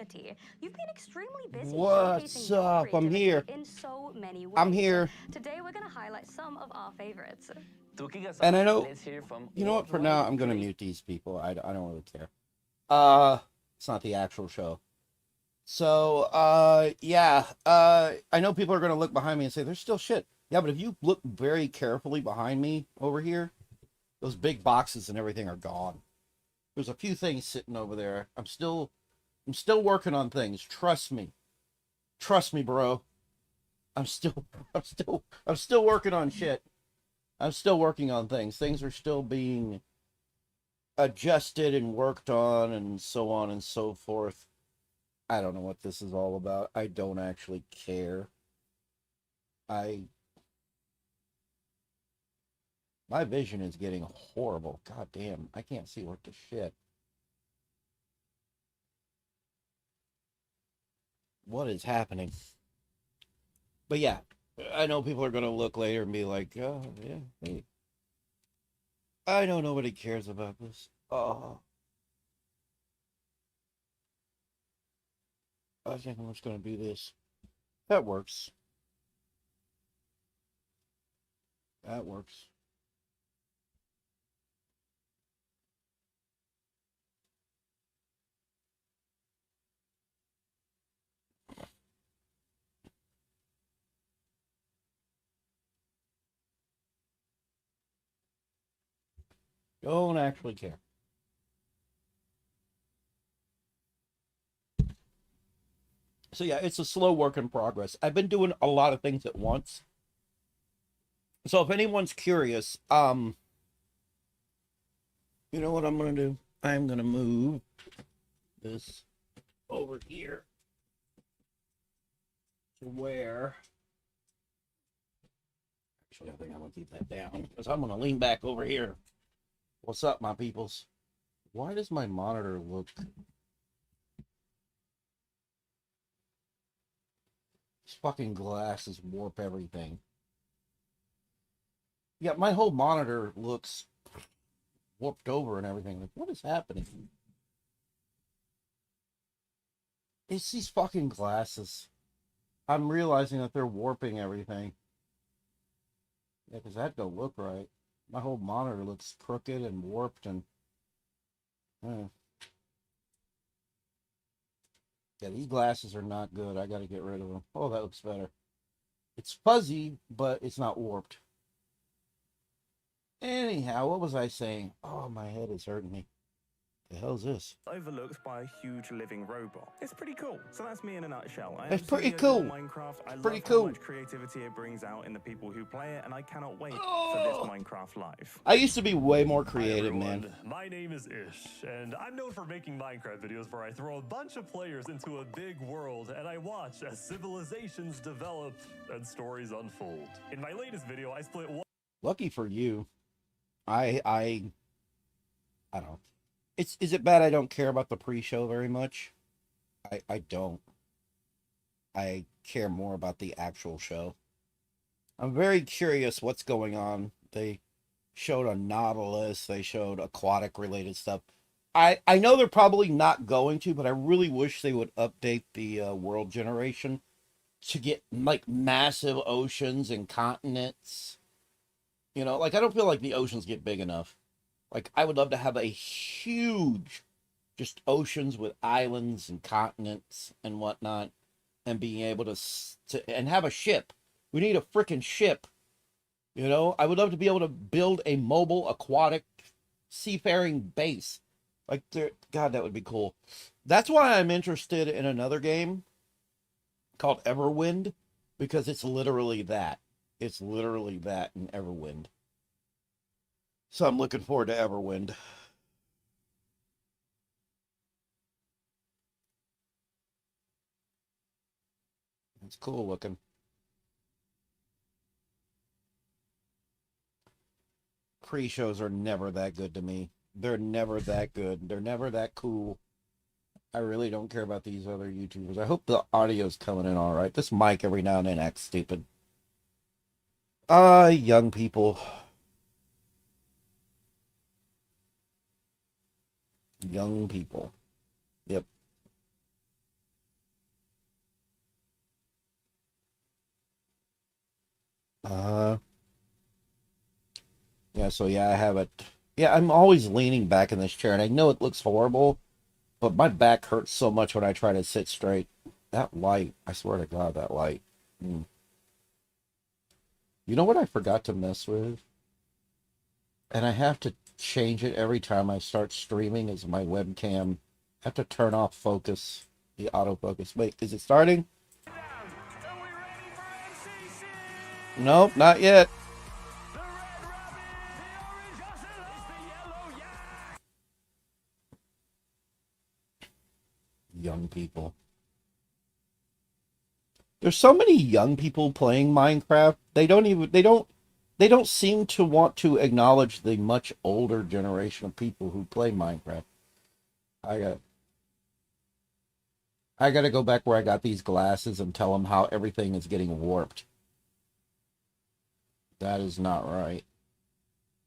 community. You've been extremely busy What's showcasing your up? I'm creativity here. in so many I'm ways. here. Today we're going to highlight some of our favorites. Talking And I aside, know, let's hear from you know what? For worldwide now, I'm gonna creators. mute these people. I don't really care. Uh, it's not the actual show. So, yeah. I know people are gonna look behind me and say there's still shit. Yeah, but if you look very carefully behind me over here, those big boxes and everything are gone. There's a few things sitting over there. I'm still working on things. Trust me, bro. I'm still, I'm still working on shit. I'm still working on things. Things are still being adjusted and worked on and so forth. I don't know what this is all about. I don't actually care. I My vision is getting horrible. God damn, I can't see worth the shit. What is happening? But yeah, I know people are gonna look later and be like, "Oh yeah, hey, I know nobody cares about this." Oh, I think I'm just gonna do this. That works. That works. Don't actually care. So yeah, it's a slow work in progress. I've been doing a lot of things at once. So if anyone's curious, you know what I'm gonna do? I'm gonna move this over here to where actually I think I'm gonna keep that down because I'm gonna lean back over here. What's up, my peoples? Why does my monitor look these fucking glasses warp everything? Yeah, my whole monitor looks warped over and everything. Like, what is happening? It's these fucking glasses. I'm realizing that they're warping everything. Yeah, because that don't look right. My whole monitor looks crooked and warped and... Uh, yeah, these glasses are not good. I gotta get rid of them. Oh, that looks better. It's fuzzy, but it's not warped. Anyhow, what was I saying? Oh, my head is hurting me. The hell's this? Overlooked by a huge living robot. It's pretty cool. So that's me in a nutshell. I It's pretty absolutely adore cool. Minecraft. I Pretty love how cool. much creativity it brings out in the people who play it, and I cannot wait for this Oh, Minecraft life. I used to be way more Hi creative, man. everyone, my name is Ish, and I'm known for making Minecraft videos where I throw a bunch of players into a big world and I watch as civilizations develop and stories unfold. In my latest video, I split one. Lucky for you. I don't know. Is it bad I don't care about the pre-show very much? I don't. I care more about the actual show. I'm very curious what's going on. They showed a Nautilus, they showed aquatic related stuff. I know they're probably not going to, but I really wish they would update the world generation to get like massive oceans and continents. You know, like I don't feel like the oceans get big enough. Like I would love to have a huge just oceans with islands and continents and whatnot and being able to and have a ship. We need a freaking ship. You know, I would love to be able to build a mobile aquatic seafaring base. Like, God, that would be cool. That's why I'm interested in another game called Everwind because it's literally that. It's literally that in Everwind. So I'm looking forward to Everwind. It's cool looking. Pre-shows are never that good to me. They're never that good. They're never that cool. I really don't care about these other YouTubers. I hope the audio's coming in all right. This mic every now and then acts stupid. Young people. Young people. Yep. Uh, yeah, so yeah, I have it. Yeah, I'm always leaning back in this chair, and I know it looks horrible, but my back hurts so much when I try to sit straight. That light, I swear to God, that light. Mm. You know what I forgot to mess with? And I have to change it every time I start streaming is my webcam. I have to turn off focus, the autofocus. Wait, is it starting? Nope, not yet. Young people. There's so many young people playing Minecraft. They don't seem to want to acknowledge the much older generation of people who play Minecraft. I got I got to go back where I got these glasses and tell them how everything is getting warped. That is not right.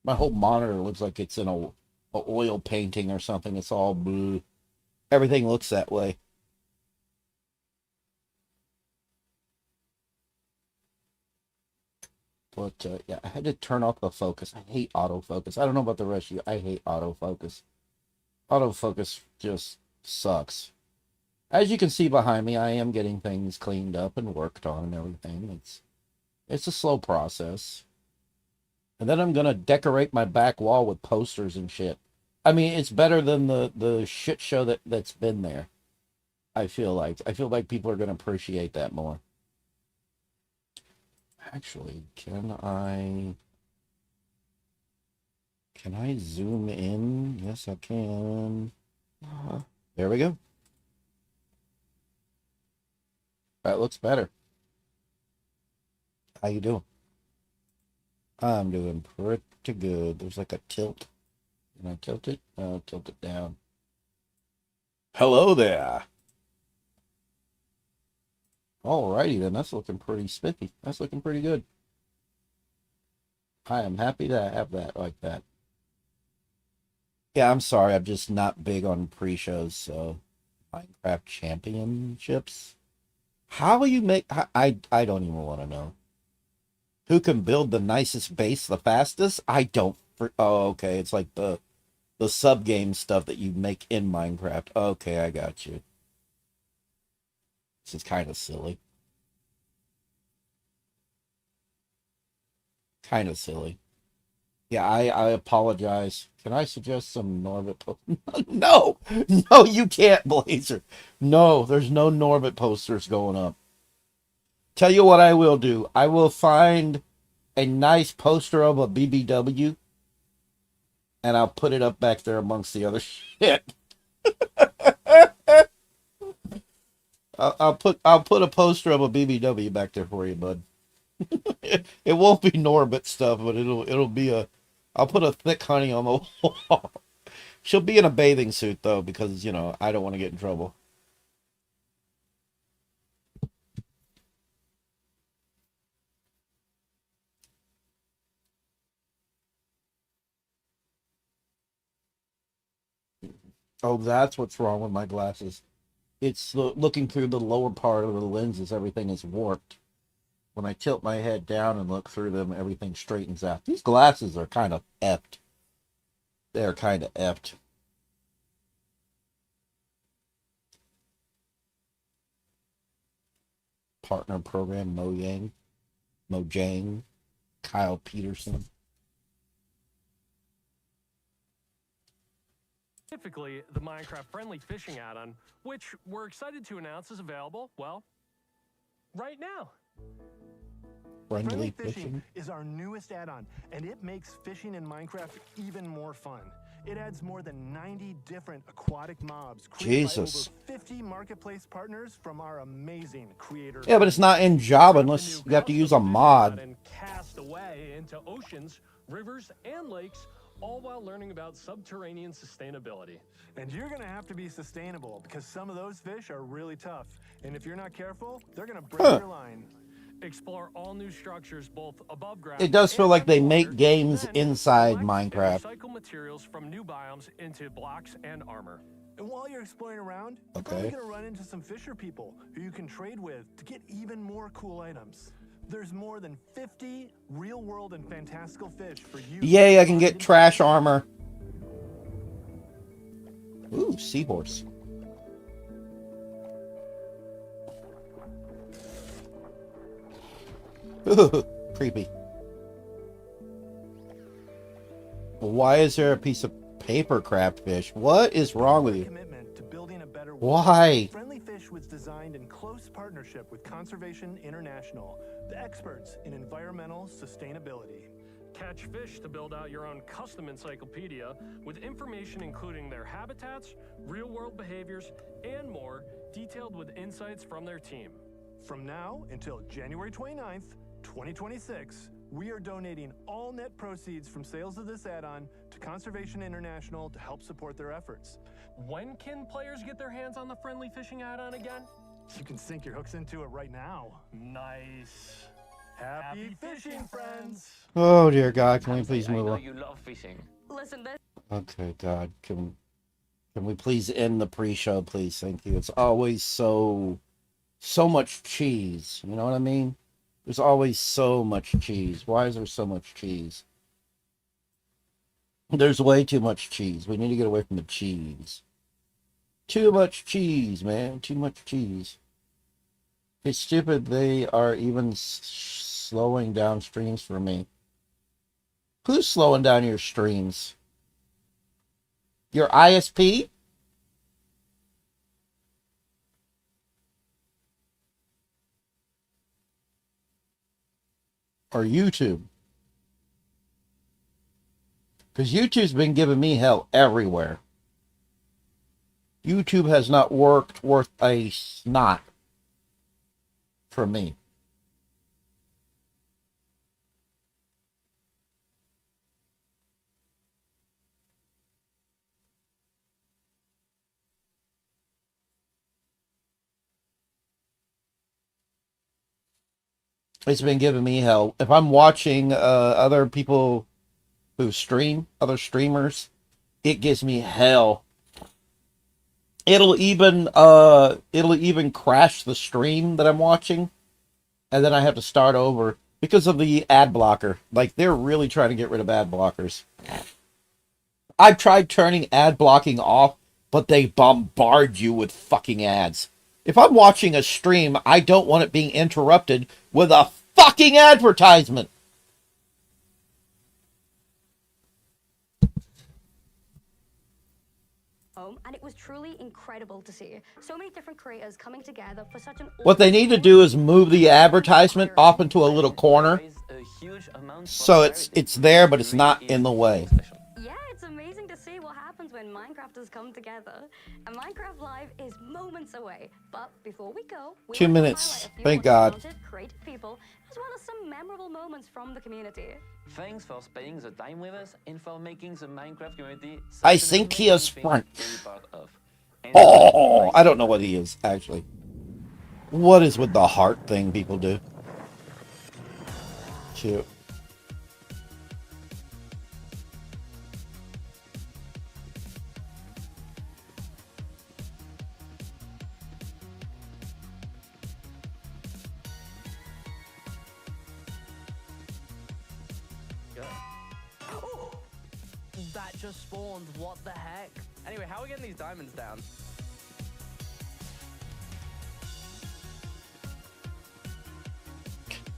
My whole monitor looks like it's in a oil painting or something. It's all blue. Everything looks that way. But yeah, I had to turn off the focus. I hate autofocus. I don't know about the rest of you. I hate autofocus. Autofocus just sucks. As you can see behind me, I am getting things cleaned up and worked on and everything. It's a slow process. And then I'm gonna decorate my back wall with posters and shit. I mean, it's better than the shit show that's been there. I feel like people are gonna appreciate that more. Actually, can I zoom in? Yes, I can. There we go. That looks better. How you doing? I'm doing pretty good. There's like a tilt. Can I tilt it? No, tilt it down. Hello there. Alrighty then, that's looking pretty spiffy. That's looking pretty good. I am happy to have that like that. Yeah, I'm sorry, I'm just not big on pre-shows, so Minecraft Championships. How will you make I don't even want to know. Who can build the nicest base the fastest? I don't oh, okay, it's like the sub game stuff that you make in Minecraft. Okay, I got you. This is kind of silly. Kind of silly. Yeah, I apologize. Can I suggest some Norbit No! No, you can't, Blazer. No, there's no Norbit posters going up. Tell you what I will do. I will find a nice poster of a BBW and I'll put it up back there amongst the other shit. I'll put a poster of a BBW back there for you, bud. It won't be Norbit stuff, but it'll be a. I'll put a thick honey on the wall. She'll be in a bathing suit though, because you know I don't want to get in trouble. Oh, that's what's wrong with my glasses. It's looking through the lower part of the lenses. Everything is warped. When I tilt my head down and look through them, everything straightens out. These glasses are kind of effed. They're kind of effed. Partner program Mojang, Kyle Peterson. Specifically, the Minecraft-friendly fishing add-on, which we're excited to announce is available, well, right now. Friendly fishing is our newest add-on, and it makes fishing in Minecraft even more fun. It adds more than 90 different aquatic mobs created by over 50 marketplace partners from our amazing creators. Yeah, but it's not in Java unless you have to use a mod. And cast away into oceans, rivers, and lakes, all while learning about subterranean sustainability. And you're going to have to be sustainable because some of those fish are really tough. And if you're not careful, they're going to break your line. Explore all new structures both above ground. It does feel like they make games then inside collect and Minecraft. recycle materials from new biomes into blocks and armor. And while you're exploring around, you're probably going to run into some fisher people who you can trade with to get even more cool items. There's more than 50 real-world and fantastical fish for you. Yay, I can get trash armor. Ooh, seahorse. Ooh, creepy. Why is there a piece of paper craft fish? What is wrong with you? Commitment to building a better world. Why? Friendly Fish was designed in close partnership with Conservation International, the experts in environmental sustainability. Catch fish to build out your own custom encyclopedia with information including their habitats, real-world behaviors, and more, detailed with insights from their team. From now until January 29th, 2026, we are donating all net proceeds from sales of this add-on to Conservation International to help support their efforts. When can players get their hands on the friendly fishing add-on again? You can sink your hooks into it right now. Nice. Happy fishing, friends! Oh dear God, can we please move on? You love fishing. Listen, this Okay, God, can we please end the pre-show, please? Thank you. It's always so much cheese. You know what I mean? There's always so much cheese. Why is there so much cheese? There's way too much cheese. We need to get away from the cheese. Too much cheese, man. Too much cheese. It's stupid they are even slowing down streams for me. Who's slowing down your streams? Your ISP? Or YouTube? Because YouTube's been giving me hell everywhere. YouTube has not worked worth a snot for me. It's been giving me hell. If I'm watching other people who stream, other streamers, it gives me hell. It'll even crash the stream that I'm watching, and then I have to start over because of the ad blocker. Like, they're really trying to get rid of ad blockers. I've tried turning ad blocking off, but they bombard you with fucking ads. If I'm watching a stream, I don't want it being interrupted with a fucking advertisement. home, and it was truly incredible to see so many different creators coming together for such an. What they need to do is move the advertisement off into a little corner, so it's there, but it's not in the way. Yeah, it's amazing to see what happens when Minecrafters come together. And Minecraft Live is moments away. But before we go, we 2 want to minutes. highlight a few Thank more God. talented, creative people, as well as some memorable moments from the community. Thanks for spending the time with us and for making the Minecraft community I such an think he is amazing thing French. to be part of. And Oh, I don't know what he is, actually. What is with the heart thing people do? Cute. That just spawned. What the heck? Anyway, how are we getting these diamonds down?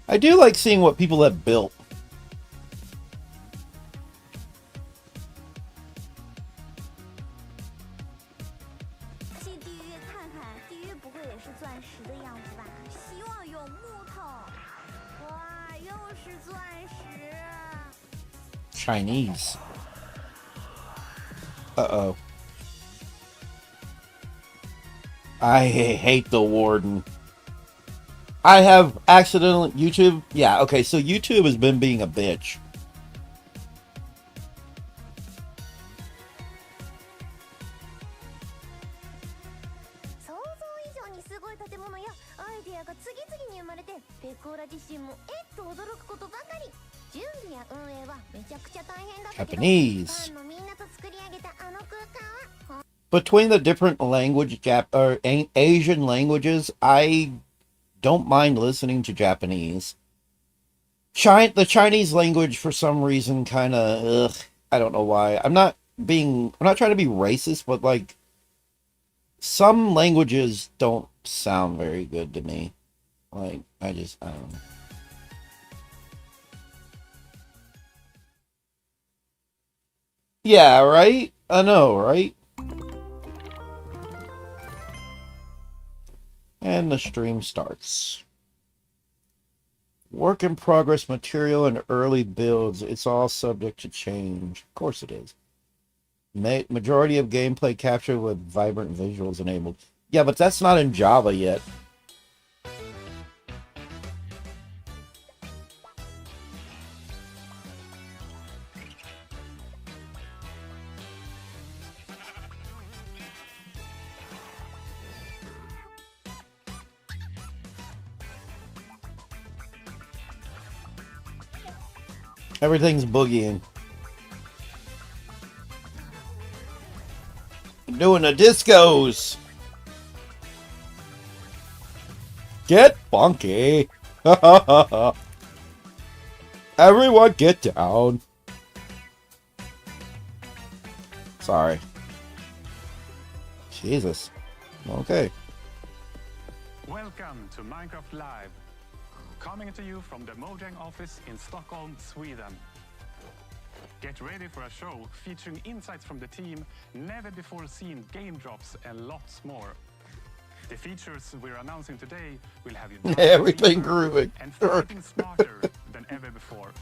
I do like seeing what people have built. Chinese. Uh-oh. I hate the warden. I have accidental YouTube. Yeah, okay, so YouTube has been being a bitch. Japanese. Between the different language, Asian languages, I don't mind listening to Japanese. The Chinese language for some reason kind of I don't know why. I'm not trying to be racist, but like some languages don't sound very good to me. Like I don't know. Yeah, right? I know, right? And the stream starts. Work in progress material and early builds. It's all subject to change. Of course it is. Majority of gameplay captured with vibrant visuals enabled. Yeah, but that's not in Java yet. Everything's boogieing. Doing the discos. Get funky. Everyone get down. Sorry. Jesus. Okay. Welcome to Minecraft Live. Coming to you from the Mojang office in Stockholm, Sweden. Get ready for a show featuring insights from the team, never before seen game drops, and lots more. The features we're announcing today will have you everything grooving and fighting smarter than ever before.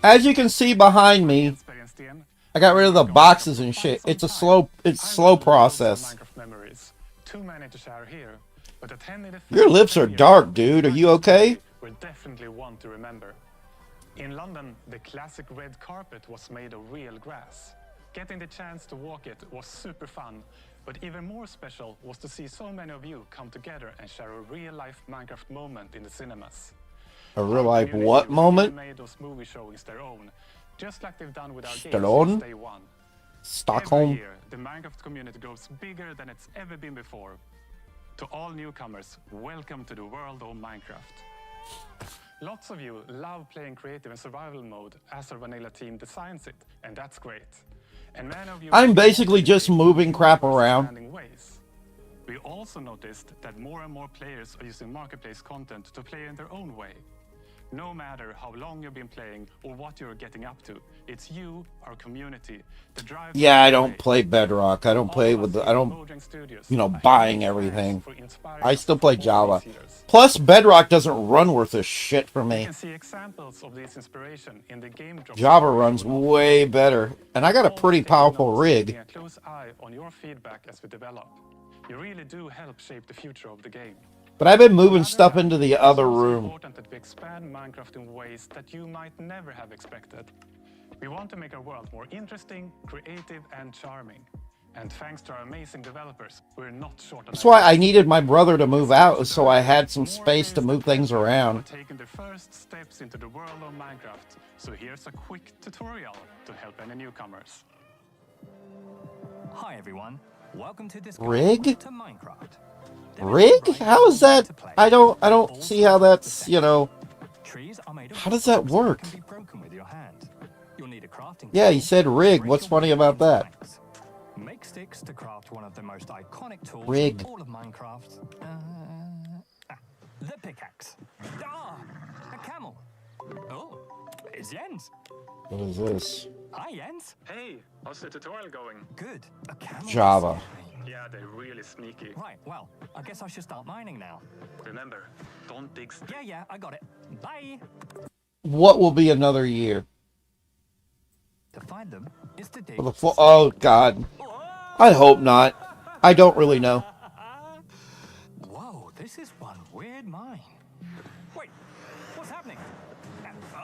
As you can see behind me, I got rid of the boxes and shit. It's slow process. Too many to share here, but a 10-minute Your lips are dark, dude. Are you okay? Will definitely want to remember. In London, the classic red carpet was made of real grass. Getting the chance to walk it was super fun, but even more special was to see so many of you come together and share a real-life Minecraft moment in the cinemas. A real-life what moment? Made those movie showings their own, just like they've done with our games Stallone? since day one. Stockholm? Every year, the Minecraft community grows bigger than it's ever been before. To all newcomers, welcome to the world of Minecraft. Lots of you love playing creative and survival mode as our vanilla team designs it, and that's great. And many of you I'm basically just moving crap around. We also noticed that more and more players are using marketplace content to play in their own way. No matter how long you've been playing or what you're getting up to, it's you, our community, that drives. Yeah, I don't play Bedrock. I don't play with the, buying everything. I still play Java. Plus, Bedrock doesn't run worth a shit for me. You can see examples of this inspiration in the game drop. Java runs way better, and I got a pretty powerful rig. A close eye on your feedback as we develop. You really do help shape the future of the game. But I've been moving stuff into the other room. It's important that we expand Minecraft in ways that you might never have expected. We want to make our world more interesting, creative, and charming. And thanks to our amazing developers, we're not short on. That's why I needed my brother to move out, so I had some space to move things around. We're taking the first steps into the world of Minecraft. So here's a quick tutorial to help any newcomers. Hi everyone, welcome to this rig to Minecraft. Rig? How is that? I don't see how that's, how does that work? Yeah, he said rig. What's funny about that? Make sticks to craft one of the most iconic tools rig. in all of Minecraft. The pickaxe. Ah, a camel. Oh, it's Jens. What is this? Hi, Jens. Hey, how's the tutorial going? Good. A camel. Java. Yeah, they're really sneaky. Right, well, I guess I should start mining now. Remember, don't dig. Yeah, I got it. Bye. What will be another year? To find them is to dig. Oh, God. I hope not. I don't really know. Whoa, this is one weird mine. Wait, what's happening?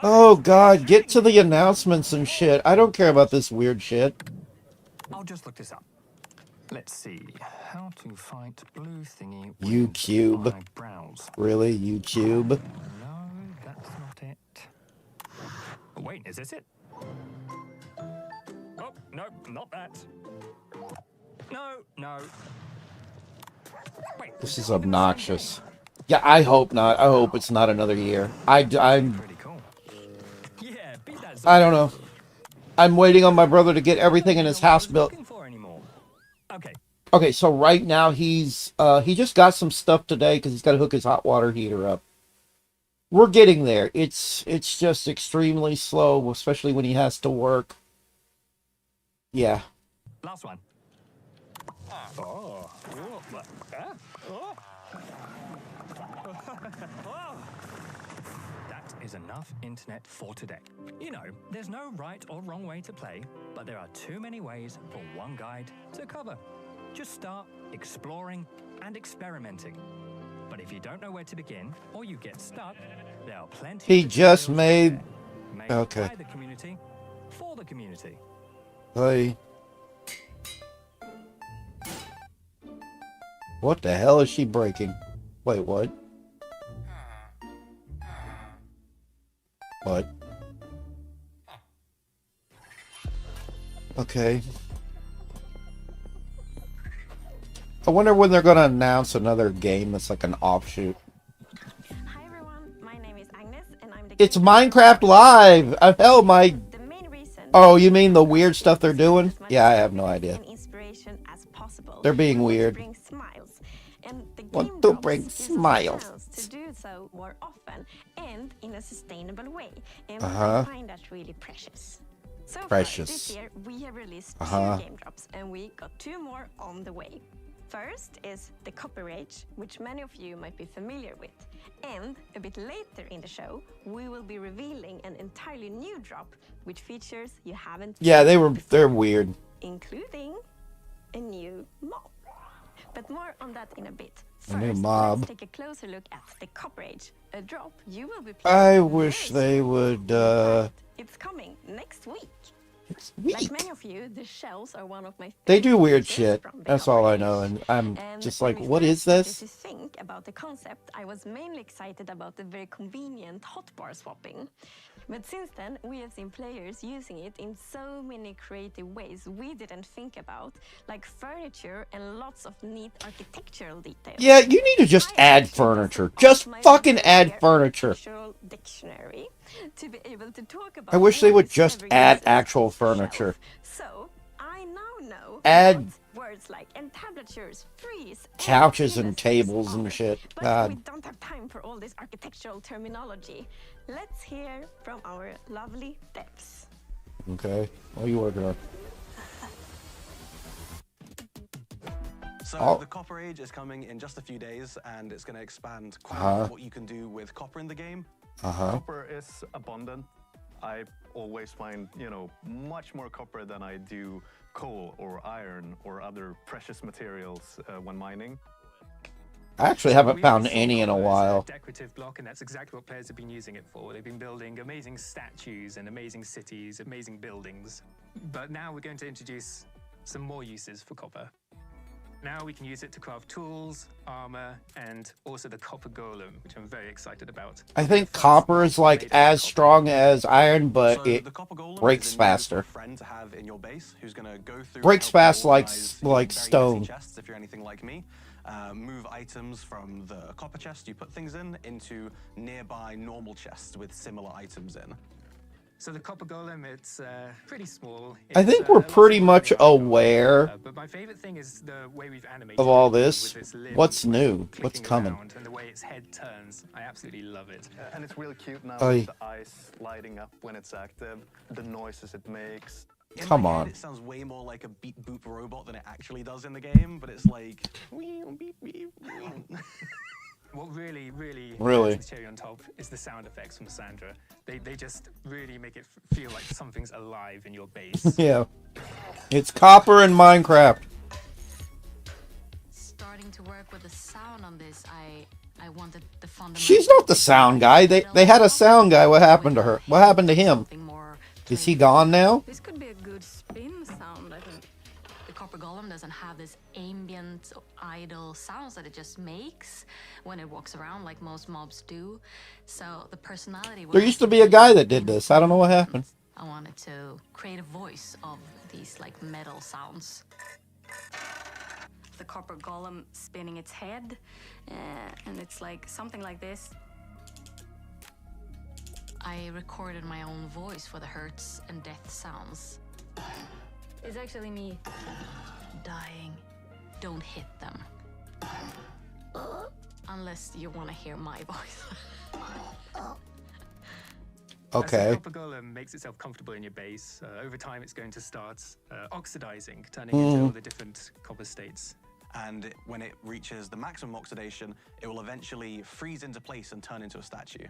Oh, God. Get to the announcements and shit. I don't care about this weird shit. I'll just look this up. Let's see. How to fight blue thingy. YouTube. Really? YouTube? No, that's not it. Wait, is this it? Oh, no, not that. No. Wait. This is obnoxious. Yeah, I hope not. I hope it's not another year. I'm. Pretty cool. Yeah, beat that. I don't know. I'm waiting on my brother to get everything in his house built. Looking for anymore. Okay. Okay, so right now he just got some stuff today because he's got to hook his hot water heater up. We're getting there. It's just extremely slow, especially when he has to work. Yeah. Last one. Oh. That is enough internet for today. You know, there's no right or wrong way to play, but there are too many ways for one guide to cover. Just start exploring and experimenting. But if you don't know where to begin, or you get stuck, there are plenty. He just made. Okay. By the community, for the community. Hey. What the hell is she breaking? Wait, what? What? Okay. I wonder when they're gonna announce another game that's like an offshoot. Hi everyone, my name is Agnes and I'm the It's Minecraft Live! Hell, my... The main reason Oh, you mean the weird stuff they're doing? Yeah, I have no idea. and inspiration as possible. They're being We weird. want to bring smiles. And the Want game to drops bring gives us a smiles. chance to do so more often and in a sustainable way. And Uh-huh. I find that really precious. So Precious. far this year we have released Uh-huh. 2 game drops and we got 2 more on the way. First is the Copper Rage, which many of you might be familiar with. And a bit later in the show, we will be revealing an entirely new drop, which features you haven't Yeah, seen they're weird. including a new mob. But more on that in a bit. A new First, mob. let's take a closer look at the Copper Age, a drop you will be I playing wish very they soon. would, It's coming next week. It's Like weak. many of you, the shells are one of my They do favorite weird features shit. from the That's Copper all I Age. know, and I'm And just when like, we what first is started this? to think about the concept, I was mainly excited about the very convenient hotbar swapping. But since then, we have seen players using it in so many creative ways we didn't think about, like furniture and lots of neat architectural details. Yeah, you need to just I add actually furniture. dusted Just off my fucking add entire furniture. architectural dictionary to be able to talk about I wish they all would these just clever add uses actual of furniture. shelf. So I now know Add what words like entablatures, frieze, couches and pilasters tables are. and shit. But we God. don't have time for all this architectural terminology. Let's hear from our lovely devs. Okay. What are you working on? So Oh. the Copper Age is coming in just a few days, and it's going to expand quite a Uh-huh. lot what you can do with copper in the game. Uh-huh. Copper is abundant. I always find, much more copper than I do coal or iron or other precious materials when mining. I actually haven't We found always saw any in a copper as while. decorative block, and that's exactly what players have been using it for. They've been building amazing statues and amazing cities, amazing buildings. But now we're going to introduce some more uses for copper. Now we can use it to craft tools, armor, and also the copper golem, which I'm very excited about. I think copper is like as strong as iron, but So it the Copper Golem breaks is a new faster. friend to have in your base who's going to go through Breaks and help fast you like organize like your very stone. messy chests if you're anything like me. Move items from the copper chest you put things in into nearby normal chests with similar items in. So the copper golem, it's pretty small. I It's, think we're a lot pretty smaller much than the iron golem. aware But my favorite thing is the way we've animated of all it this. with limb What's new? clicking What's coming? around and the way its head turns. I absolutely love it. And it's really cute now Aye. with the eyes lighting up when it's active, the noises it makes. In Come my head, on. it sounds way more like a beep boop robot than it actually does in the game, but it's like beep beep beep. What really Really? adds the cherry on top is the sound effects from Sandra. They just really make it feel like something's alive in your base. Yeah. It's copper in Minecraft. Starting to work with the sound on this, I wanted the fundamental. She's not the sound guy. They had a sound guy. What happened to her? What happened to him? Is he gone now? This could be a good spin sound, I think. The copper golem doesn't have this ambient, idle sounds that it just makes when it walks around like most mobs do. So the personality. There used to be a guy that did this. I don't know what happened. I wanted to create a voice of these like metal sounds. the copper golem spinning its head, and it's like something like this. I recorded my own voice for the hurts and death sounds. It's actually me dying. Don't hit them. Unless you want to hear my voice. Okay. As the copper golem makes itself comfortable in your base, over time it's going to start oxidizing, turning into all the different copper states. And when it reaches the maximum oxidation, it will eventually freeze into place and turn into a statue.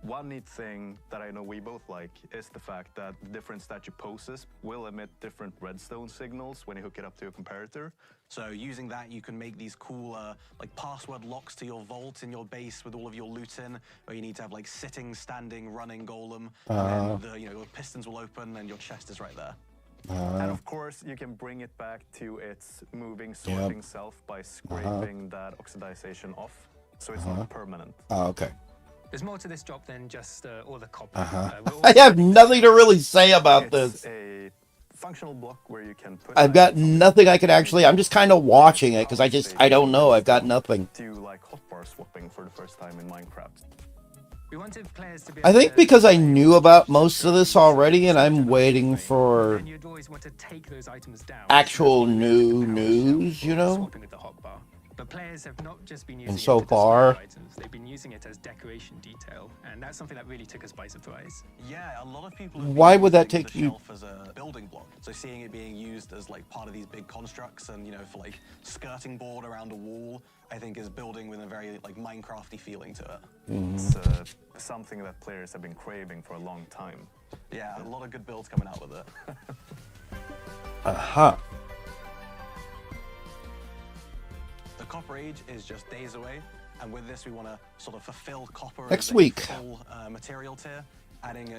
One neat thing that I know we both like is the fact that different statue poses will emit different redstone signals when you hook it up to a comparator. So using that, you can make these cool like password locks to your vault in your base with all of your loot in, where you need to have like sitting, standing, running golem, and then your pistons will open and your chest is right there. And of course, you can bring it back to its moving, sorting self by scraping that oxidization off, so it's not permanent. Oh, okay. There's more to this job than just all the copper. I have nothing to really say about this. A functional block where you can put. I've got nothing I can actually. I'm just kind of watching it because I don't know. I've got nothing. Do you like hotbar swapping for the first time in Minecraft? We wanted players to be I think because I knew about most of this already, and I'm waiting for you'd always want to take those items down. actual new news, you know. Swapping with the hotbar. But players have not just been using And so it to far, display items, they've been using it as decoration detail, and that's something that really took us by surprise. Yeah, a lot of people. Why would that take you? As a building block, so seeing it being used as like part of these big constructs, and for like skirting board around a wall, I think is building with a very like Minecrafty feeling to it. It's something that players have been craving for a long time. Yeah, a lot of good builds coming out with it. The Copper Age is just days away, and with this we want to sort of fulfill copper Next as week. a full material tier, adding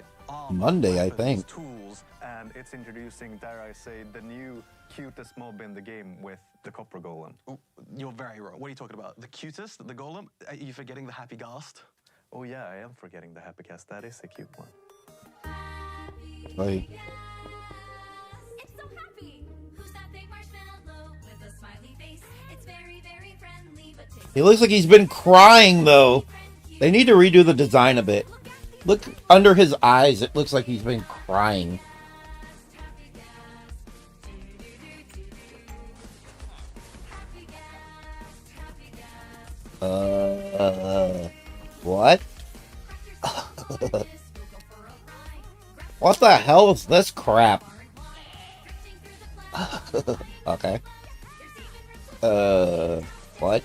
Monday, I think. Tools, and it's introducing, dare I say, the new cutest mob in the game with the copper golem. Ooh, you're very wrong. What are you talking about? The cutest, the golem? Are you forgetting the happy ghast? Oh yeah, I am forgetting the happy ghast. That is a cute one. Right. It's so happy. Who's that big marshmallow with a smiley face? It's very, very friendly, but He looks like he's been crying though. They need to redo the design a bit. Look under his eyes. It looks like he's been crying. What? What the hell is this crap? Okay. What?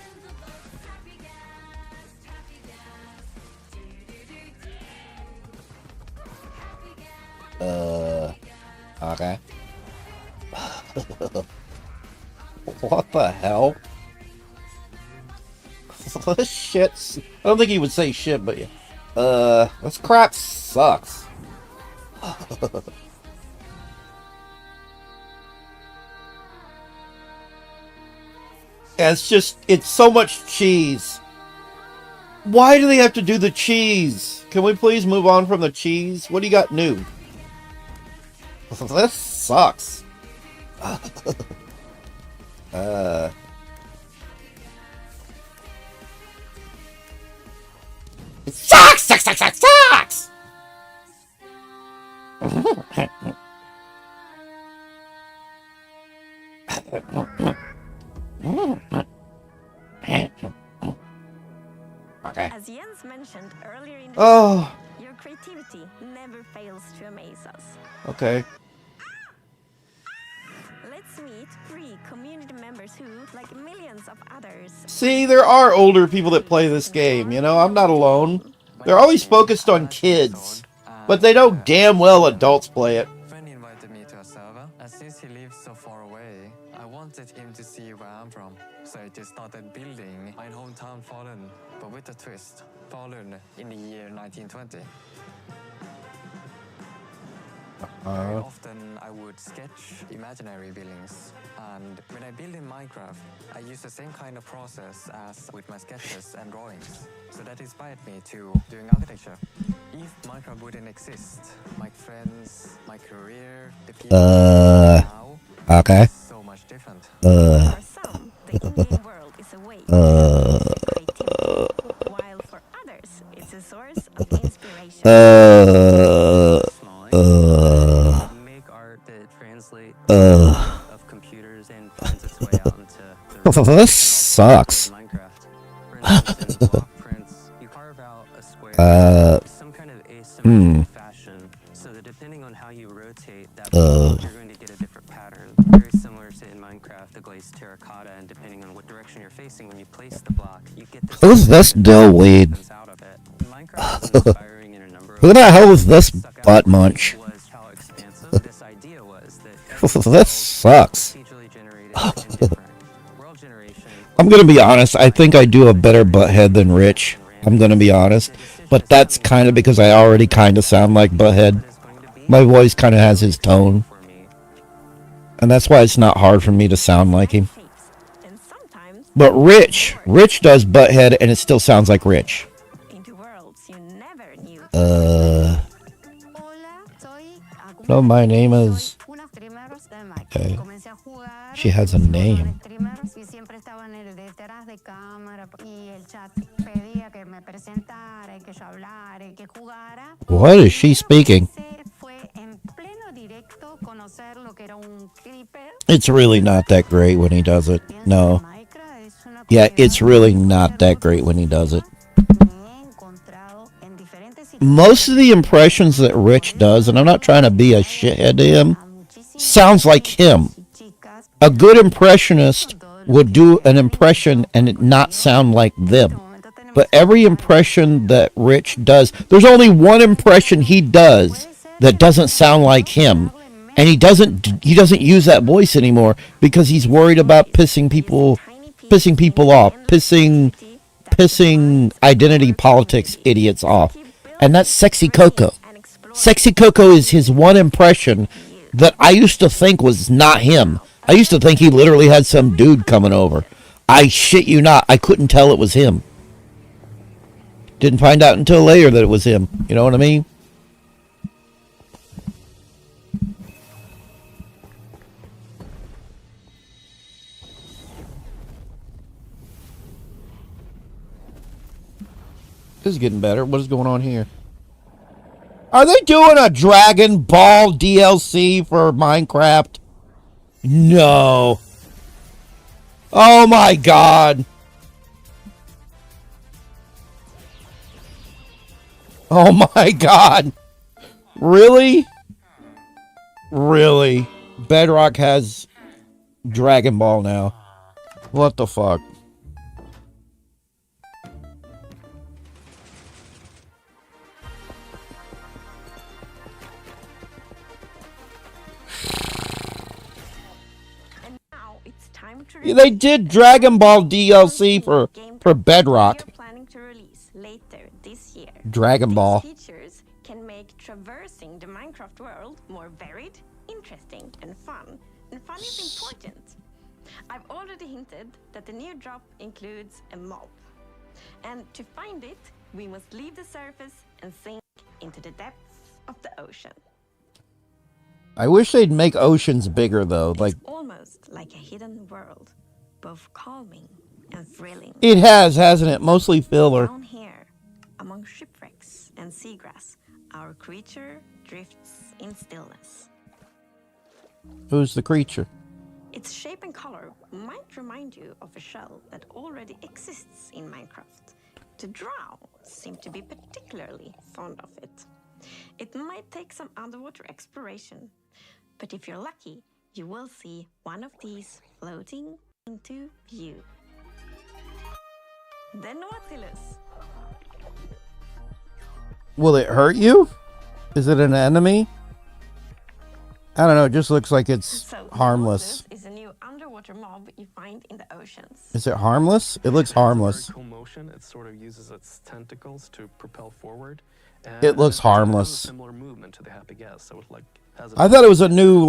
Okay. What the hell? This shit's... I don't think he would say shit, but yeah. This crap sucks. Yeah, it's so much cheese. Why do they have to do the cheese? Can we please move on from the cheese? What do you got new? This sucks. It sucks! Sucks! Sucks! Sucks! Sucks! Okay. As Jens mentioned earlier in the your creativity never fails to amaze us. Okay. Let's meet 3 community members who, like millions of others... See, there are older people that play this game, you know? I'm not alone. They're always focused on kids. But they know damn well adults play it. A friend invited me to a server, and since he lives so far away, I wanted him to see where I'm from. So I just started building my hometown Falun, but with a twist. Falun in the year 1920. Very often I would sketch imaginary buildings, and when I build in Minecraft, I use the same kind of process as with my sketches and drawings. So that inspired me to doing architecture. If Minecraft wouldn't exist, my friends, my career, the people now, Okay. so much different. For some, the While for others, it's a source of inspiration. Make art that translates of computers and finds its way out into the This sucks. Minecraft. For instance, in block prints, you carve out a square some kind of asymmetrical fashion, so that depending on how you rotate that block, you're going to get a different pattern. Very similar to in Minecraft, the glazed terracotta, and depending on what direction you're facing when you place the block, you get this. Who's this dillweed? Out of it. Minecraft is inspiring in a number of Who the hell is this butt munch? This idea was that This sucks. I'm gonna be honest, I think I do a better butthead than Rich. I'm gonna be honest. But that's kind of because I already kind of sound like butthead. My voice kind of has his tone. And that's why it's not hard for me to sound like him. But Rich does butthead and it still sounds like Rich. No, my name is... Okay. She has a name. What is she speaking? It's really not that great when he does it. No. Yeah, it's really not that great when he does it. Most of the impressions that Rich does, and I'm not trying to be a shithead to him, sounds like him. A good impressionist would do an impression and it not sound like them. But every impression that Rich does, there's only one impression he does that doesn't sound like him. And he doesn't use that voice anymore because he's worried about pissing people off, pissing identity politics idiots off. And that's Sexy Coco. Sexy Coco is his one impression that I used to think was not him. I used to think he literally had some dude coming over. I shit you not, I couldn't tell it was him. Didn't find out until later that it was him. You know what I mean? This is getting better. What is going on here? Are they doing a Dragon Ball DLC for Minecraft? No. Oh my god. Oh my god. Really? Really? Bedrock has Dragon Ball now. What the fuck? They did Dragon Ball DLC for Bedrock. Dragon Ball. Features can make traversing the Minecraft world more varied, interesting, and fun. And fun is important. I've already hinted that the new drop includes a mob. And to find it, we must leave the surface and sink into the depths of the ocean. I wish they'd make oceans bigger though. Like almost like a hidden world, both calming and thrilling. It has, hasn't it? Mostly filler. Down here, among shipwrecks and seagrass, our creature drifts in stillness. Who's the creature? Its shape and color might remind you of a shell that already exists in Minecraft. The drow seem to be particularly fond of it. It might take some underwater exploration, but if you're lucky, you will see one of these floating into view. The Nautilus. Will it hurt you? Is it an enemy? I don't know, it just looks like it's harmless. Is a new underwater mob you find in the oceans. Is it harmless? It looks harmless. Very cool motion. It sort of uses its tentacles to propel forward. And It looks harmless. Similar movement to the Happy Gas, so it like has I thought it was a new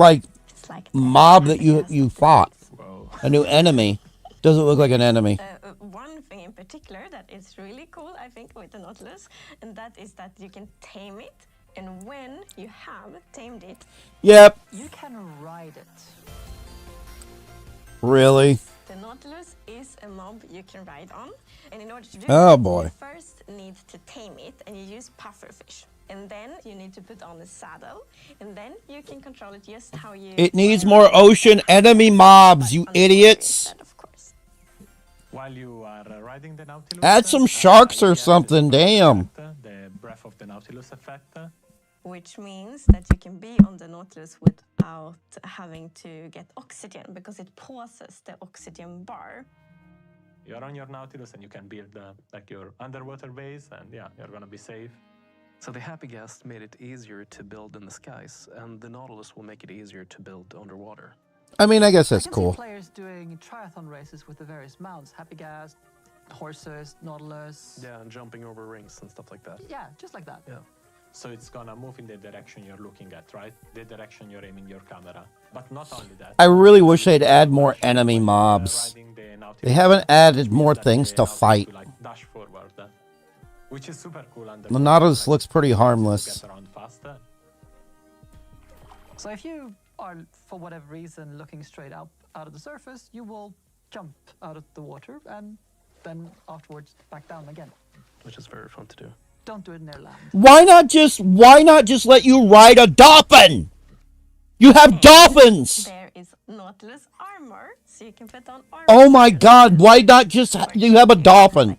mob that you fought. A new enemy. Doesn't look like an enemy. One thing in particular that is really cool, I think, with the Nautilus, and that is that you can tame it, and when you have tamed it, Yep. you can ride it. Really? The Nautilus is a mob you you can ride on. And in order to do Oh, that, boy. you first need to tame it, and you use pufferfish. And then you need to put on a saddle, and then you can control it just how you... It needs more ocean enemy mobs, you idiots. While you are riding the Nautilus, Add some sharks or something, damn. the breath of the Nautilus effect. Which means that you can be on the Nautilus without having to get oxygen, because it pauses the oxygen bar. You're on your Nautilus and you can build like your underwater base, and yeah, you're gonna be safe. So the Happy Guest made it easier to build in the skies, and the Nautilus will make it easier to build underwater. I mean, I guess that's I can cool. see players doing triathlon races with the various mounts, Happy Gas, horses, Nautilus. Yeah, and jumping over rings and stuff like that. Yeah, just like that. Yeah. So it's gonna move in the direction you're looking at, right? The direction you're aiming your camera. But not only that. I really wish they'd add more enemy mobs. They haven't added more things to fight. Like dash forward, which is super cool. The Nautilus looks pretty harmless. Get around faster. So if you are, for whatever reason, looking straight up out of the surface, you will jump out of the water and then afterwards back down again. Which is very fun to do. Don't do it near land. Why not just let you ride a dolphin? You have dolphins. There is Nautilus armor, so you can put on armor. Oh my god, why not just you have a dolphin?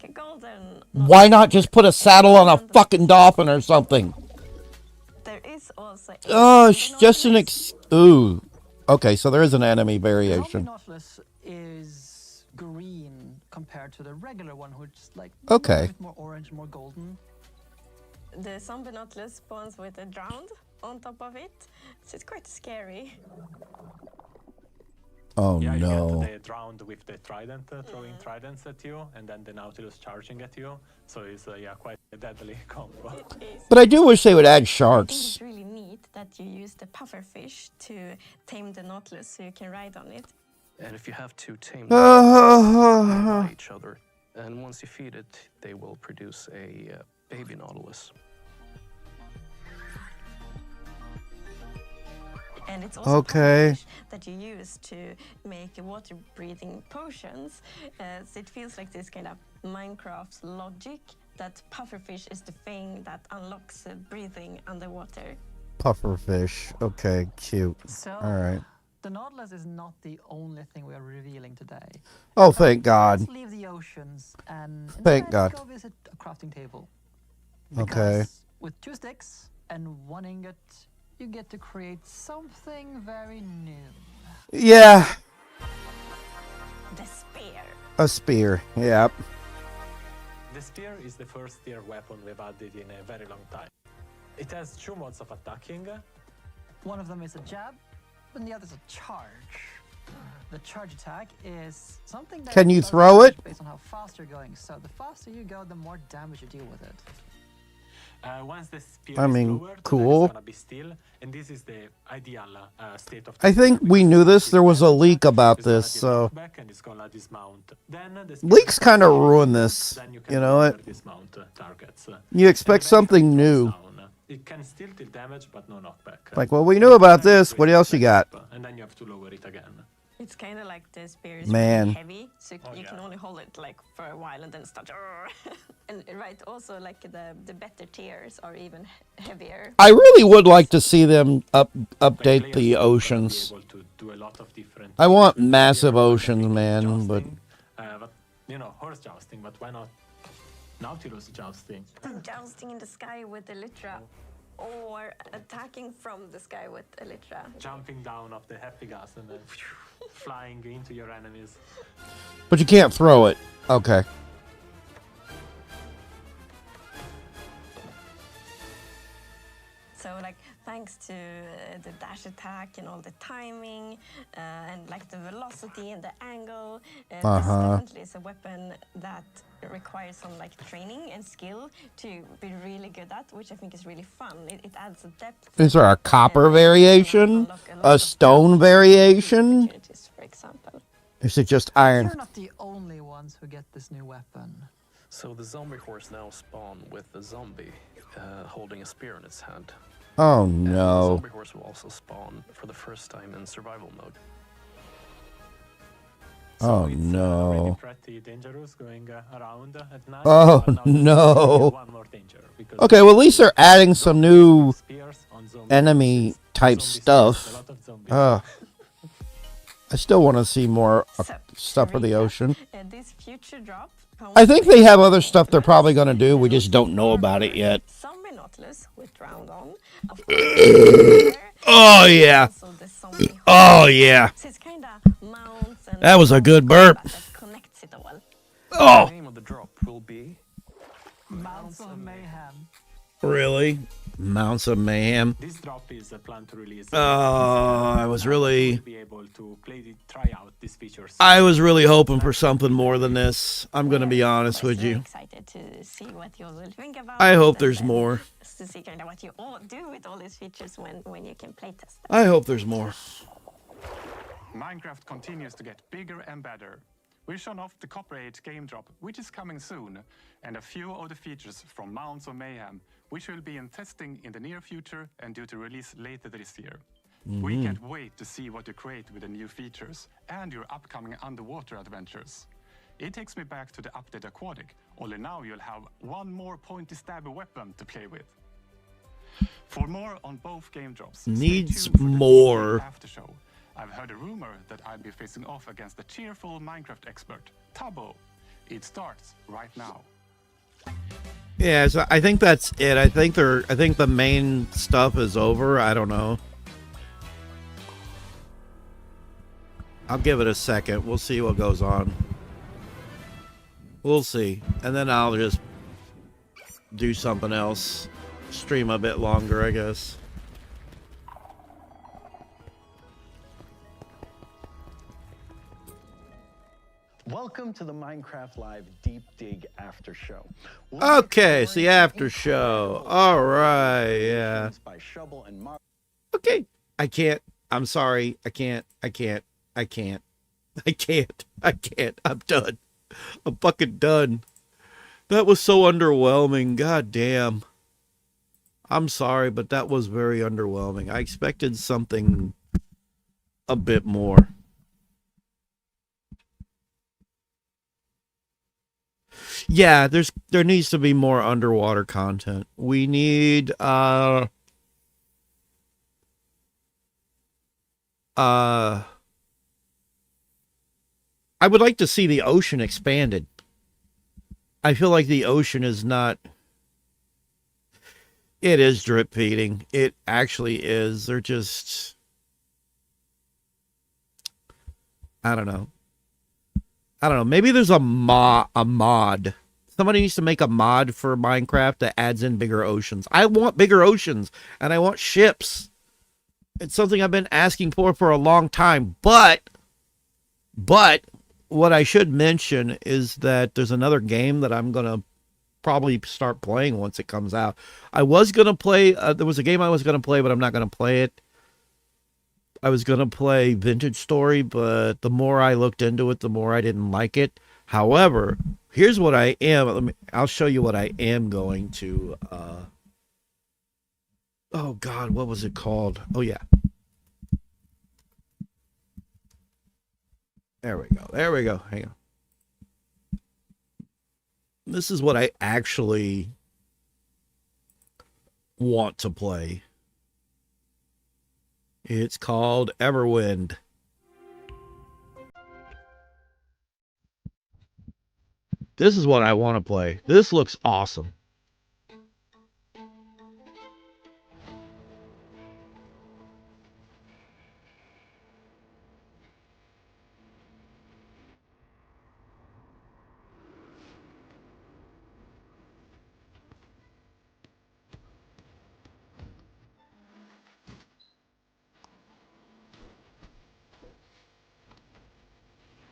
Why not just put a saddle on a fucking dolphin or something? There is also Oh, it's just an ooh. Okay, so there is an enemy The variation. Nautilus is green compared to the regular one, which is like Okay. a bit more orange, more golden. The zombie Nautilus spawns with a drowned on top of it, so it's quite scary. Oh yeah, no. You get the drowned with the trident, throwing tridents at you, and then the Nautilus charging at you. So it's yeah, quite a deadly combo. But I do wish they would add I think sharks. it's really neat that you use the pufferfish to tame the Nautilus, so you can ride on it. And if you have two tame Nautiluses, they Uh, by each other. And once you feed it, they will produce a baby Nautilus. And it's also Okay. pufferfish that you use to make water-breathing potions. So it feels like this kind of Minecraft logic that pufferfish is the thing that unlocks breathing underwater. Pufferfish. Okay, cute. So, All right. the Nautilus is not the only thing we are revealing today. Oh, thank God. Let's leave the oceans and Thank instead God. go visit a crafting table. Okay. Because with 2 sticks and 1 ingot, you get to create something very new. Yeah, The spear. a spear. Yep. The spear is the first tier weapon we've added in a very long time. It has 2 modes of attacking. One of them is a jab, and the other is a charge. The charge attack is something that Can you does throw damage it? based on how fast you're going. So the faster you go, the more damage you deal with it. Once the spear I is mean, lowered, cool. it's gonna be still, and this is the ideal state of. I think we knew this. There was a leak about this, so Back and it's gonna dismount. Then the leaks kind of ruin this. Then you can You know what? dismount targets. You expect something new. It can still deal damage, but no knockback. Like, well, we knew about this. What else you got? And then you have to lower it again. It's kind of like the spear is Man. really heavy, so you can only hold it like for a while and then start. And right, also like the better tiers are even heavier. I really would like to see them update the oceans. I want massive oceans, man, but But you know, horse jousting. But why not Nautilus jousting? Jousting in the sky with Elytra, or attacking from the sky with Elytra. Jumping down off the happy gas and then flying into your enemies. but you can't throw it. Okay. So like thanks to the dash attack and all the timing and like the velocity and the angle, this definitely is a weapon that requires some like training and skill to be really good at, which I think is really fun. It adds a depth. Is there a copper variation? A stone variation? For example. Is it just iron? You're not the only ones who get this new weapon. So the zombie horse now spawn with the zombie holding a spear in its hand. Oh And the no. zombie horse will also spawn for the first time in survival mode. Oh Really no. pretty dangerous going around at night. Oh But now there's no. one more danger because Okay, well at least they're adding some new spears on zombie enemy type Zombie spears, stuff. a lot of zombies. I still want to see more So, stuff for the ocean. This future drop I think they have other stuff they're probably going to do. We just don't know about it yet. zombie nautilus with drowned on. Of course, Oh yeah. also the zombie Oh yeah. So it's kind of mounts and That was a good burp. that connects it all. Oh. The name of the drop will be Mounts of Mayhem. Really? Mounts of Mayhem. This drop is planned to release. I was really be able to try out these features. I was really hoping for something more than this. I'm going to be honest with you. Excited to see what you will think about. I hope it there's and more. to see kind of what you all do with all these features when you can play test them. I hope there's more. Minecraft continues to get bigger and better. We've shown off the Copper Age game drop, which is coming soon, and a few of the features from Mounts of Mayhem, which will be in testing in the near future and due to release later this year. We can't wait to see what you create with the new features and your upcoming underwater adventures. It takes me back to the update Aquatic, only now you'll have one more pointy stabby weapon to play with. For more on both game drops, Needs stay tuned for the more. after show. I've heard a rumor that I'll be facing off against the cheerful Minecraft expert, Tabo. It starts right now. Yeah, so I think that's it. I think the main stuff is over. I don't know. I'll give it a second. We'll see what goes on. We'll see. And then I'll just do something else. Stream a bit longer, I guess. Welcome to the Minecraft Live Deep Dig After Show. Okay, it's the after show. All right, yeah. By Shovel and Okay. I can't. I'm sorry. I can't. I'm done. I'm fucking done. That was so underwhelming. God damn. I'm sorry, but that was very underwhelming. I expected something a bit more. Yeah, there needs to be more underwater content. We need I would like to see the ocean expanded. I feel like the ocean is not. It is drip feeding. It actually is. They're just. I don't know. Maybe there's a mod. Somebody needs to make a mod for Minecraft that adds in bigger oceans. I want bigger oceans, and I want ships. It's something I've been asking for a long time. But what I should mention is that there's another game that I'm going to probably start playing once it comes out. I was going to play, there was a game I was going to play, but I'm not going to play it. I was going to play Vintage Story, but the more I looked into it, the more I didn't like it. However, here's what I am. I'll show you what I am going to, oh God, what was it called? Oh yeah. There we go. Hang on. This is what I actually want to play. It's called Everwind. This is what I want to play. This looks awesome.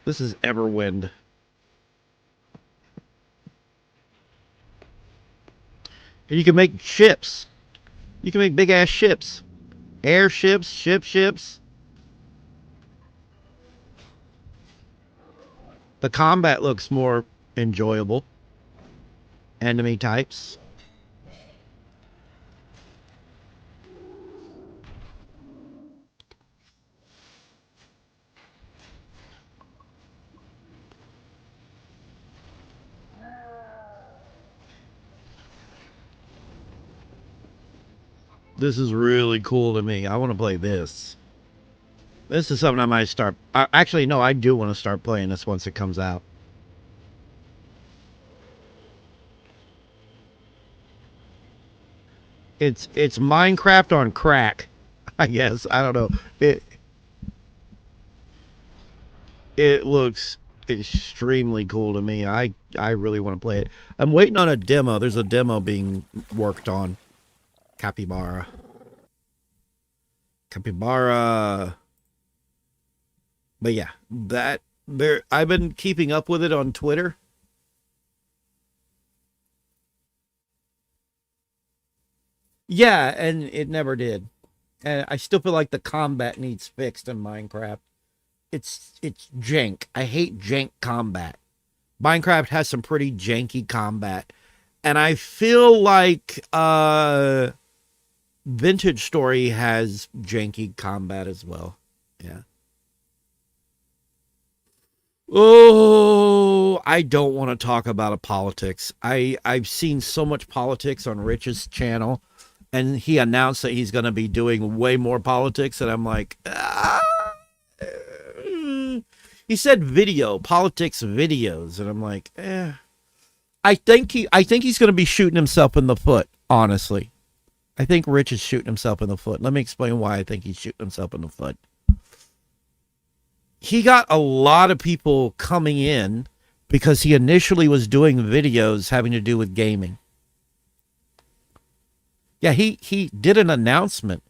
This is Everwind. And you can make ships. You can make big ass ships. Airships, ships. The combat looks more enjoyable. Enemy types. This is really cool to me. I want to play this. This is something I might start. Actually, no, I do want to start playing this once it comes out. It's Minecraft on crack, I guess. I don't know. It looks extremely cool to me. I really want to play it. I'm waiting on a demo. There's a demo being worked on. Capybara. Capybara. But yeah, I've been keeping up with it on Twitter. Yeah, and it never did. And I still feel like the combat needs fixed in Minecraft. It's jank. I hate jank combat. Minecraft has some pretty janky combat. And I feel like Vintage Story has janky combat as well. Yeah. Oh, I don't want to talk about a politics. I've seen so much politics on Rich's channel, and he announced that he's going to be doing way more politics, and I'm like, he said politics videos, and I'm like, I think he's going to be shooting himself in the foot, honestly. I think Rich is shooting himself in the foot. Let me explain why I think he's shooting himself in the foot. He got a lot of people coming in because he initially was doing videos having to do with gaming. Yeah, he did an announcement.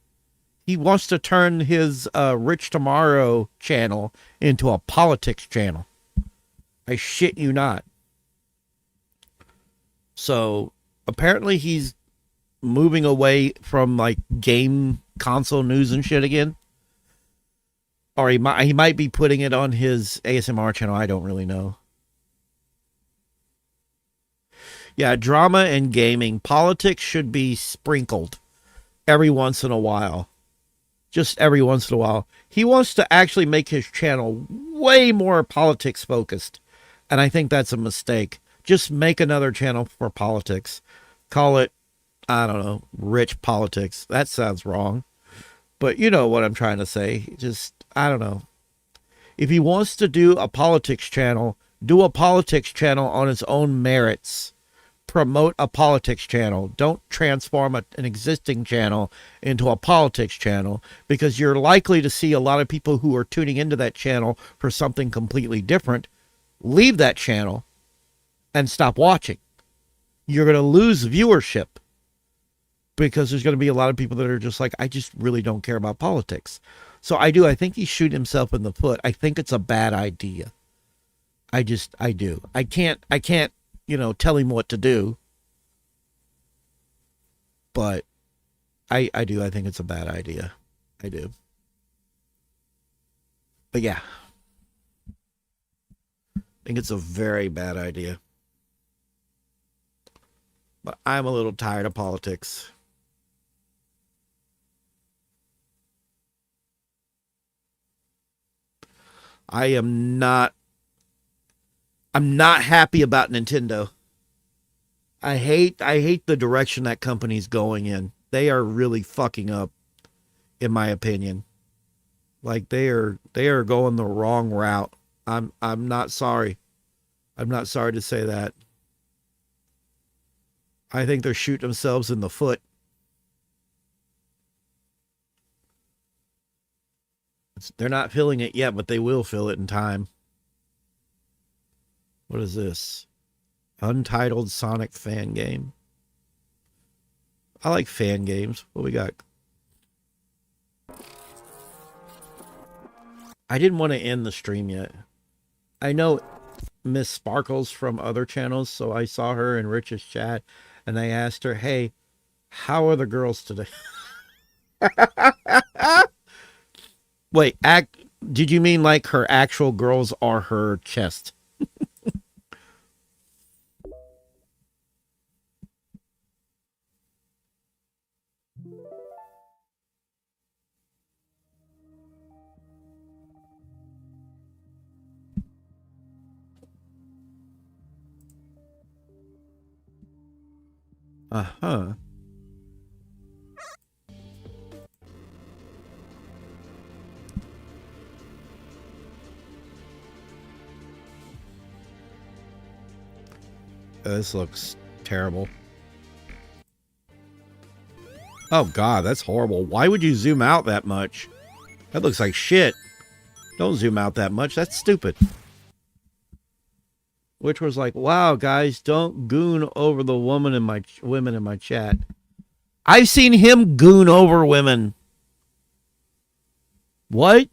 He wants to turn his Rich Tomorrow channel into a politics channel. I shit you not. So apparently he's moving away from like game console news and shit again. Or he might be putting it on his ASMR channel. I don't really know. Yeah, drama and gaming. Politics should be sprinkled every once in a while. Just every once in a while. He wants to actually make his channel way more politics focused. And I think that's a mistake. Just make another channel for politics. Call it, I don't know, Rich Politics. That sounds wrong. But you know what I'm trying to say. Just, I don't know. If he wants to do a politics channel, do a politics channel on its own merits. Promote a politics channel. Don't transform an existing channel into a politics channel, because you're likely to see a lot of people who are tuning into that channel for something completely different leave that channel and stop watching. You're going to lose viewership because there's going to be a lot of people that are just like, I just really don't care about politics. So I think he's shooting himself in the foot. I think it's a bad idea. I do. I can't, tell him what to do. But I do. I think it's a bad idea. I do. But yeah. I think it's a very bad idea. But I'm a little tired of politics. I'm not happy about Nintendo. I hate the direction that company's going in. They are really fucking up, in my opinion. Like they are going the wrong route. I'm not sorry. I'm not sorry to say that. I think they're shooting themselves in the foot. They're not feeling it yet, but they will feel it in time. What is this? Untitled Sonic fan game. I like fan games. What we got? I didn't want to end the stream yet. I know Miss Sparkles from other channels, so I saw her in Rich's chat, and I asked her, hey, how are the girls today? Wait, did you mean like her actual girls or her chest? Uh-huh. This looks terrible. Oh god, that's horrible. Why would you zoom out that much? That looks like shit. Don't zoom out that much. That's stupid. Which was like, wow, guys, don't goon over the women in my chat. I've seen him goon over women. What?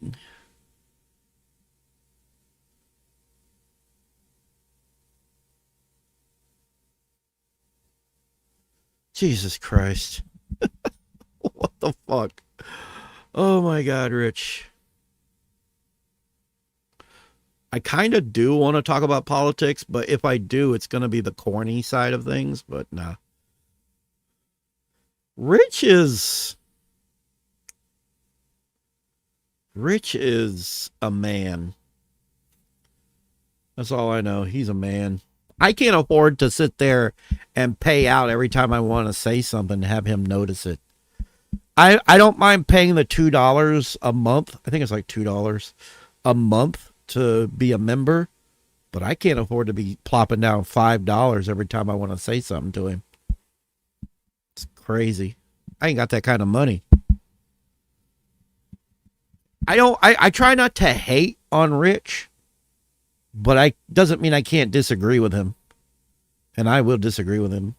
Jesus Christ. What the fuck? Oh my god, Rich. I kind of do want to talk about politics, but if I do, it's going to be the corny side of things, but nah. Rich is a man. That's all I know. He's a man. I can't afford to sit there and pay out every time I want to say something to have him notice it. I don't mind paying the $2 a month. I think it's like $2 a month to be a member, but I can't afford to be plopping down $5 every time I want to say something to him. It's crazy. I ain't got that kind of money. I try not to hate on Rich, but I doesn't mean I can't disagree with him. And I will disagree with him.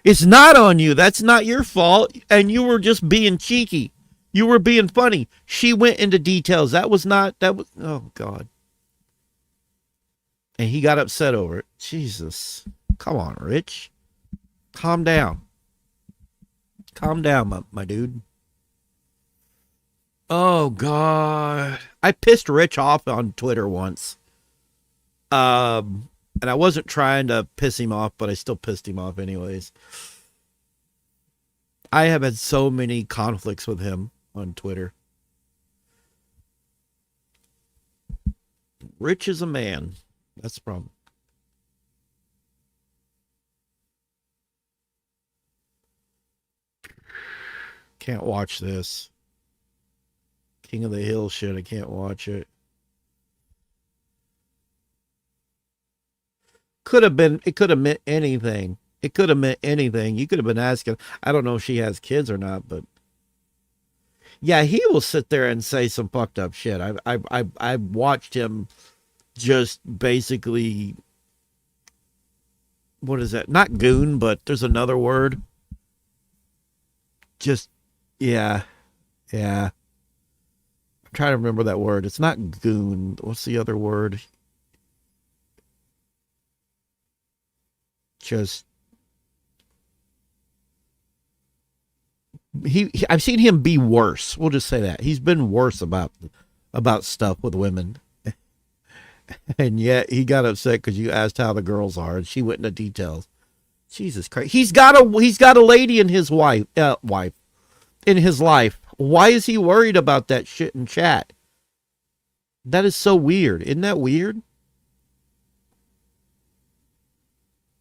It's not on you. That's not your fault. And you were just being cheeky. You were being funny. She went into details. That was, oh God. And he got upset over it. Jesus. Come on, Rich. Calm down. Calm down, my dude. Oh, God. I pissed Rich off on Twitter once. And I wasn't trying to piss him off, but I still pissed him off anyways. I have had so many conflicts with him on Twitter. Rich is a man. That's the problem. Can't watch this. King of the Hill shit. I can't watch it. It could have meant anything. It could have meant anything. You could have been asking. I don't know if she has kids or not, but yeah, he will sit there and say some fucked up shit. I've watched him just basically, what is that? Not goon, but there's another word. Just, yeah. I'm trying to remember that word. It's not goon. What's the other word? Just I've seen him be worse. We'll just say that. He's been worse about stuff with women. And yet he got upset because you asked how the girls are and she went into details. Jesus Christ. He's got a lady in his wife in his life. Why is he worried about that shit in chat? That is so weird. Isn't that weird?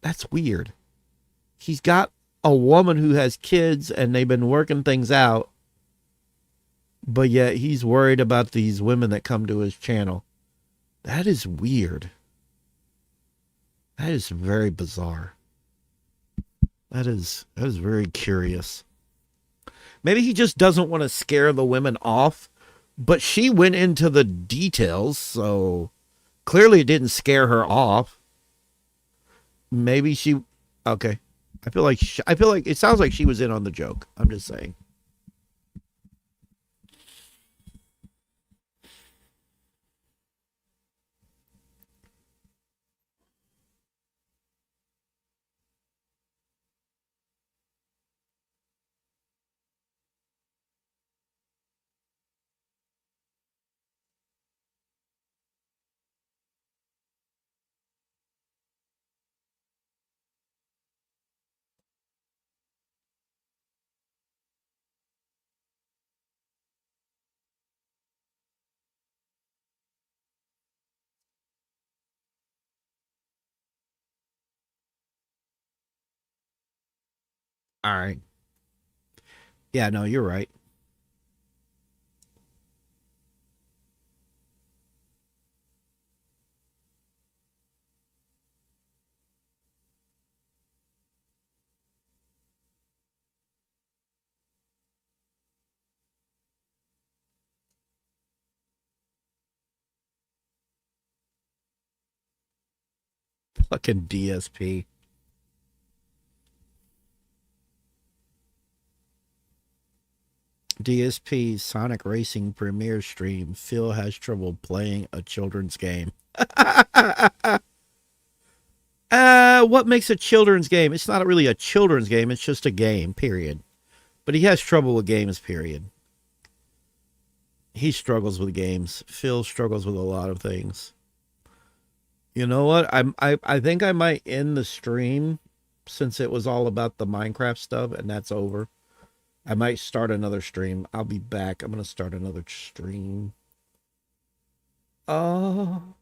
That's weird. He's got a woman who has kids and they've been working things out, but yet he's worried about these women that come to his channel. That is weird. That is very bizarre. That is very curious. Maybe he just doesn't want to scare the women off, but she went into the details, so clearly it didn't scare her off. Maybe she, okay. I feel like it sounds like she was in on the joke. I'm just saying. All right. Yeah, no, you're right. Fucking DSP. DSP Sonic Racing premiere stream. Phil has trouble playing a children's game. What makes a children's game? It's not really a children's game. It's just a game, period. But he has trouble with games, period. He struggles with games. Phil struggles with a lot of things. You know what? I think I might end the stream since it was all about the Minecraft stuff and that's over. I might start another stream. I'll be back. I'm going to start another stream.